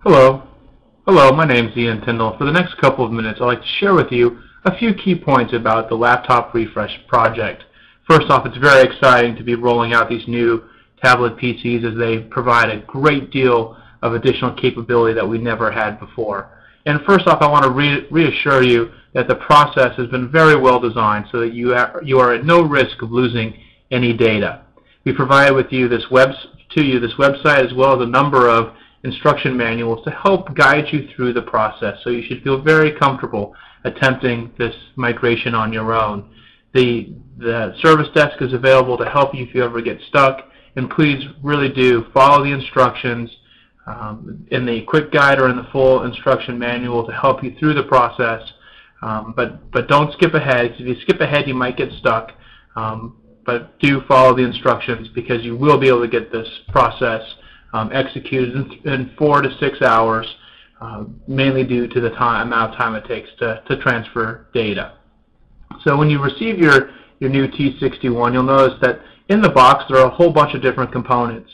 Hello. Hello, my name is Ian Tyndall. For the next couple of minutes, I'd like to share with you a few key points about the Laptop Refresh project. First off, it's very exciting to be rolling out these new tablet PCs as they provide a great deal of additional capability that we never had before. And first off, I want to reassure you that the process has been very well designed so that you are at no risk of losing any data. We provide with you this website as well as a number of instruction manuals to help guide you through the process, so you should feel very comfortable attempting this migration on your own. The service desk is available to help you if you ever get stuck, and please really do follow the instructions in the quick guide or in the full instruction manual to help you through the process, but don't skip ahead. If you skip ahead, you might get stuck, but do follow the instructions, because you will be able to get this process executed in 4 to 6 hours, mainly due to the amount of time it takes to transfer data. So when you receive your new T61, you'll notice that in the box there are a whole bunch of different components.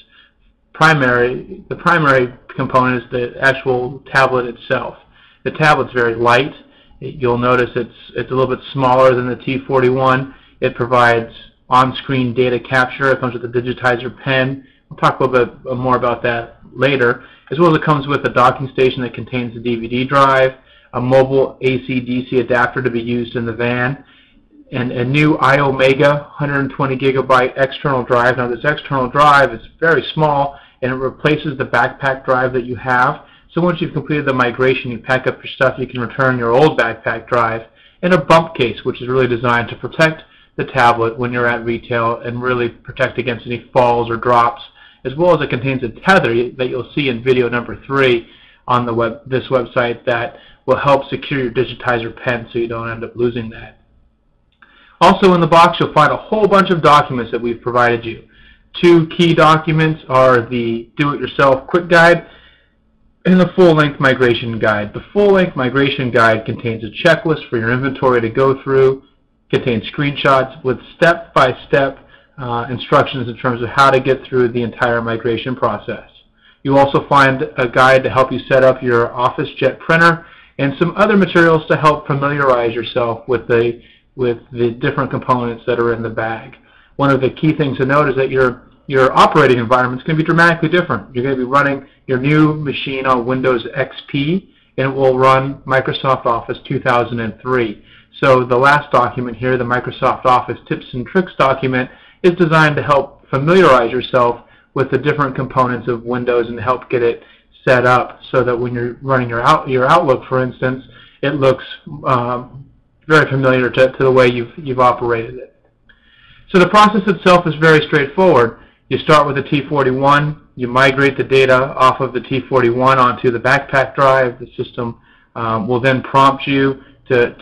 The primary component is the actual tablet itself. The tablet's very light. You'll notice it's a little bit smaller than the T41. It provides on-screen data capture. It comes with a digitizer pen. We'll talk a little bit more about that later, as well as it comes with a docking station that contains a DVD drive, a mobile AC-DC adapter to be used in the van, and a new iOmega 120 gigabyte external drive. Now this external drive is very small, and it replaces the backpack drive that you have. So once you've completed the migration, you pack up your stuff, you can return your old backpack drive, and a bump case, which is really designed to protect the tablet when you're at retail and really protect against any falls or drops, as well as it contains a tether that you'll see in video number 3 on this website that will help secure your digitizer pen so you don't end up losing that. Also in the box you'll find a whole bunch of documents that we've provided you. 2 key documents are the do-it-yourself quick guide and the full-length migration guide. The full-length migration guide contains a checklist for your inventory to go through, contains screenshots with step-by-step instructions in terms of how to get through the entire migration process. You'll also find a guide to help you set up your OfficeJet printer and some other materials to help familiarize yourself with the different components that are in the bag. One of the key things to note is that your operating environment is going to be dramatically different. You're going to be running your new machine on Windows XP, and it will run Microsoft Office 2003. So the last document here, the Microsoft Office Tips and Tricks document, is designed to help familiarize yourself with the different components of Windows and help get it set up so that when you're running your Outlook, for instance, it looks very familiar to the way you've operated it. So the process itself is very straightforward. You start with the T41, you migrate the data off of the T41 onto the backpack drive. The system will then prompt you to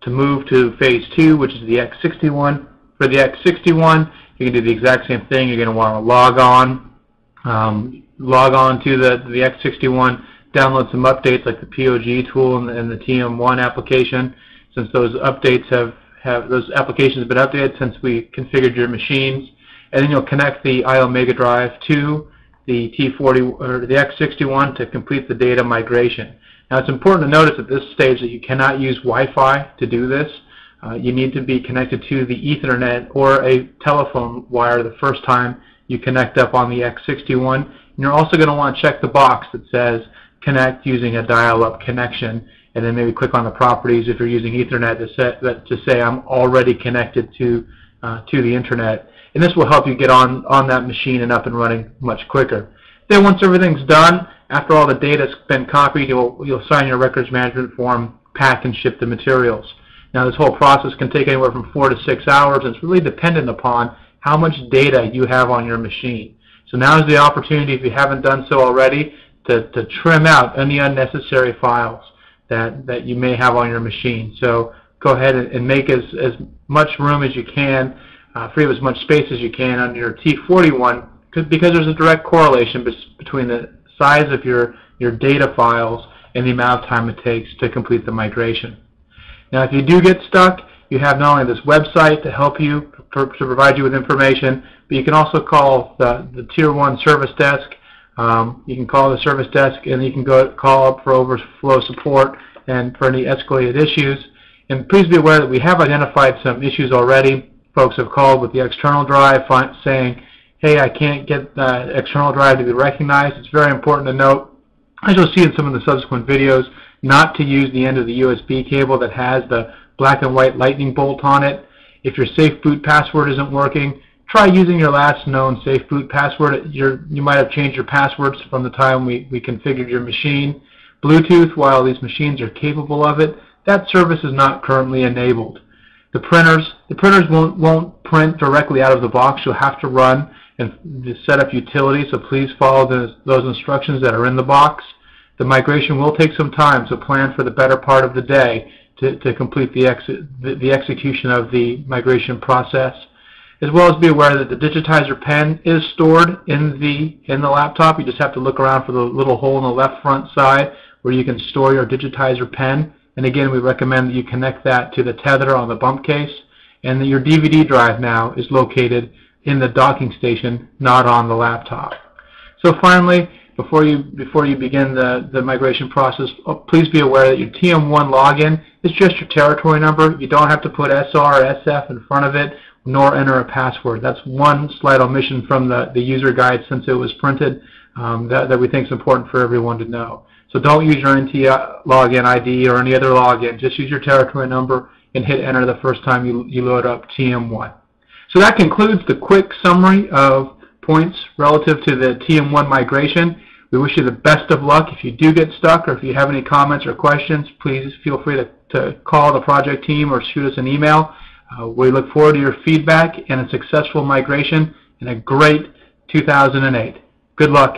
move to phase 2, which is the X61. For the X61, you can do the exact same thing. You're going to want to log on to the X61, download some updates like the POG tool and the TM1 application, since those updates those applications have been updated since we configured your machines. And then you'll connect the iOmega drive to the T40 or the X61 to complete the data migration. Now it's important to notice at this stage that you cannot use Wi-Fi to do this. You need to be connected to the Ethernet or a telephone wire the first time you connect up on the X61. And you're also going to want to check the box that says connect using a dial-up connection, and then maybe click on the properties if you're using Ethernet to say I'm already connected to the Internet. And this will help you get on that machine and up and running much quicker. Then once everything's done, after all the data's been copied, you'll sign your records management form, pack and ship the materials. Now this whole process can take anywhere from 4 to 6 hours, and it's really dependent upon how much data you have on your machine. So now is the opportunity, if you haven't done so already, to trim out any unnecessary files that you may have on your machine. So go ahead and make as much room as you can, free up as much space as you can on your T41, because there's a direct correlation between the size of your data files and the amount of time it takes to complete the migration. Now if you do get stuck, you have not only this website to help you, to provide you with information, but you can also call the Tier 1 service desk You can call the service desk, and you can call up for overflow support and for any escalated issues. And please be aware that we have identified some issues already. Folks have called with the external drive saying, hey, I can't get the external drive to be recognized. It's very important to note, as you'll see in some of the subsequent videos, not to use the end of the USB cable that has the black and white lightning bolt on it. If your safe boot password isn't working, try using your last known safe boot password. You might have changed your passwords from the time we configured your machine. Bluetooth, while these machines are capable of it, that service is not currently enabled. The printers won't print directly out of the box. You'll have to run and set up utilities, so please follow those instructions that are in the box. The migration will take some time, so plan for the better part of the day to complete the execution of the migration process. As well as be aware that the digitizer pen is stored in the laptop. You just have to look around for the little hole in the left front side where you can store your digitizer pen. And again, we recommend that you connect that to the tether on the bump case, and that your DVD drive now is located in the docking station, not on the laptop. So finally, before you begin the migration process, please be aware that your TM1 login is just your territory number. You don't have to put SR or SF in front of it, nor enter a password. That's one slight omission from the user guide since it was printed that we think is important for everyone to know. So don't use your NT login ID or any other login. Just use your territory number and hit enter the first time you load up TM1. So that concludes the quick summary of points relative to the TM1 migration. We wish you the best of luck. If you do get stuck or if you have any comments or questions, please feel free to call the project team or shoot us an email. We look forward to your feedback and a successful migration and a great 2008. Good luck.